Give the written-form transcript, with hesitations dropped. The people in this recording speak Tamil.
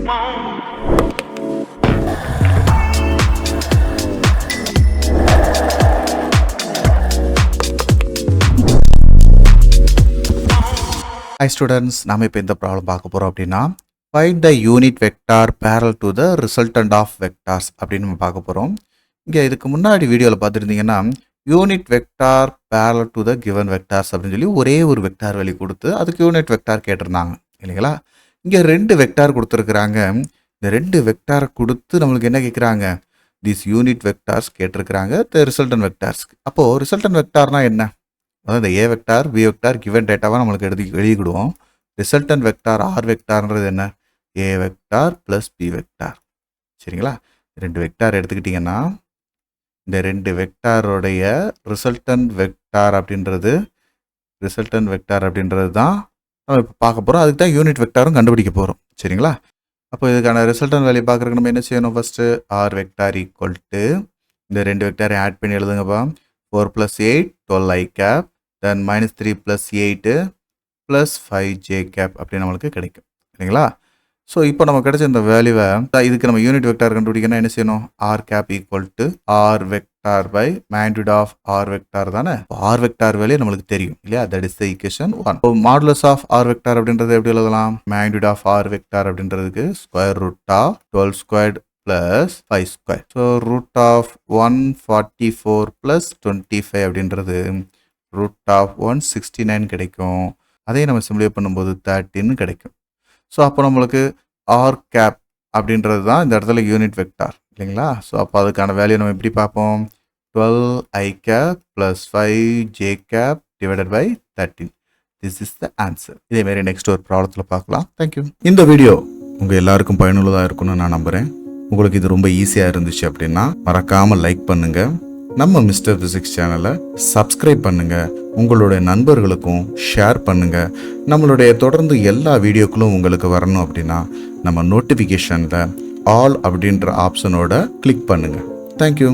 Hi students, நாம இப்போ இந்த ப்ராப்ளம் பார்க்க போறோம் அப்படின்னா find the unit vector parallel to the resultant of vectors அப்படின்னு நம்ம பார்க்க போறோம். இங்க இதுக்கு முன்னாடி வீடியோவில் பார்த்துருந்தீங்கன்னா unit vector parallel to the given vectors அப்படின்னு சொல்லி ஒரே ஒரு வெக்டார் வெளி கொடுத்து அதுக்கு யூனிட் வெக்டார் கேட்டிருந்தாங்க இல்லைங்களா. இங்கே ரெண்டு வெக்டார் கொடுத்துருக்குறாங்க. இந்த ரெண்டு வெக்டார் கொடுத்து நம்மளுக்கு என்ன கேட்குறாங்க, these யூனிட் வெக்டார்ஸ் கேட்டிருக்கிறாங்க the resultant vectors. அப்போது resultant வெக்டார்னா என்ன, அதாவது இந்த ஏ வெக்டார் பி வெக்டார் கிவன் டேட்டாவாக நம்மளுக்கு எழுதிக்கிடுவோம். ரிசல்டன்ட் வெக்டார் ஆர் வெக்டார்ன்றது என்ன, ஏ வெக்டார் ப்ளஸ் பி வெக்டார். சரிங்களா, ரெண்டு வெக்டார் எடுத்துக்கிட்டிங்கன்னா இந்த ரெண்டு வெக்டாரோடைய ரிசல்டன்ட் வெக்டார் அப்படின்றது தான் நம்ம இப்போ பார்க்க போகிறோம். அதுக்கு தான் யூனிட் வெக்டாரும் கண்டுபிடிக்க போகிறோம். சரிங்களா, அப்போ இதுக்கான ரிசல்டன்ட் வேல்யூ பார்க்குறதுக்கு நம்ம என்ன செய்யணும், first R vector equal to இந்த ரெண்டு வெக்டாரை ஆட் பண்ணி எழுதுங்கப்பா. 4 + 8 12 i cap, then -3 + 8 + 5 j cap அப்படி நம்மளுக்கு கிடைக்கும் இல்லைங்களா. ஸோ இப்போ நம்ம கிடைச்ச இந்த வேல்யூவை இதுக்கு நம்ம யூனிட் வெக்டார் கண்டுபிடிக்கணும். என்ன செய்யணும், R cap equal to R vector by magnitude of R vector தானே. ஆர் வெக்டார் வேல்யூ நம்மளுக்கு தெரியும் இல்லையா, தட் இஸ் த ஈக்குவேஷன் 1. இப்போ மாடுலஸ் ஆஃப் ஆர் வெக்டார் அப்படின்றது எப்படி எழுதலாம், மேக்னிடியூட் ஆஃப் ஆர் வெக்டார் அப்படின்றதுக்கு square root of 12 squared plus 5 square. So root of 144 plus 25 அப்படின்றது root of 169 கிடைக்கும். அதே நம்ம சிம்பிளிஃபை பண்ணும்போது 13 கிடைக்கும். ஸோ அப்போ நம்மளுக்கு ஆர் கேப் அப்படின்றது தான் இந்த இடத்துல யூனிட் வெக்டார் இல்லைங்களா. ஸோ அப்போ அதுக்கான வேல்யூ நம்ம எப்படி பார்ப்போம், 12 i cap plus 5 j cap divided by 13. This is the answer. இதேமாரி நெக்ஸ்ட் ஒரு ப்ராப்ளத்தில் பார்க்கலாம். தேங்க்யூ. இந்த வீடியோ உங்கள் எல்லாருக்கும் பயனுள்ளதாக இருக்கும்னு நான் நம்புகிறேன். உங்களுக்கு இது ரொம்ப ஈஸியாக இருந்துச்சு அப்படின்னா மறக்காமல் லைக் பண்ணுங்கள். நம்ம மிஸ்டர் ஃபிசிக்ஸ் சேனலை சப்ஸ்கிரைப் பண்ணுங்கள். உங்களுடைய நண்பர்களுக்கும் ஷேர் பண்ணுங்கள். நம்மளுடைய தொடர்ந்து எல்லா வீடியோக்களும் உங்களுக்கு வரணும் அப்படின்னா நம்ம நோட்டிஃபிகேஷனில் ஆல் அப்படின்ற ஆப்ஷனோட கிளிக் பண்ணுங்கள். தேங்க்யூ.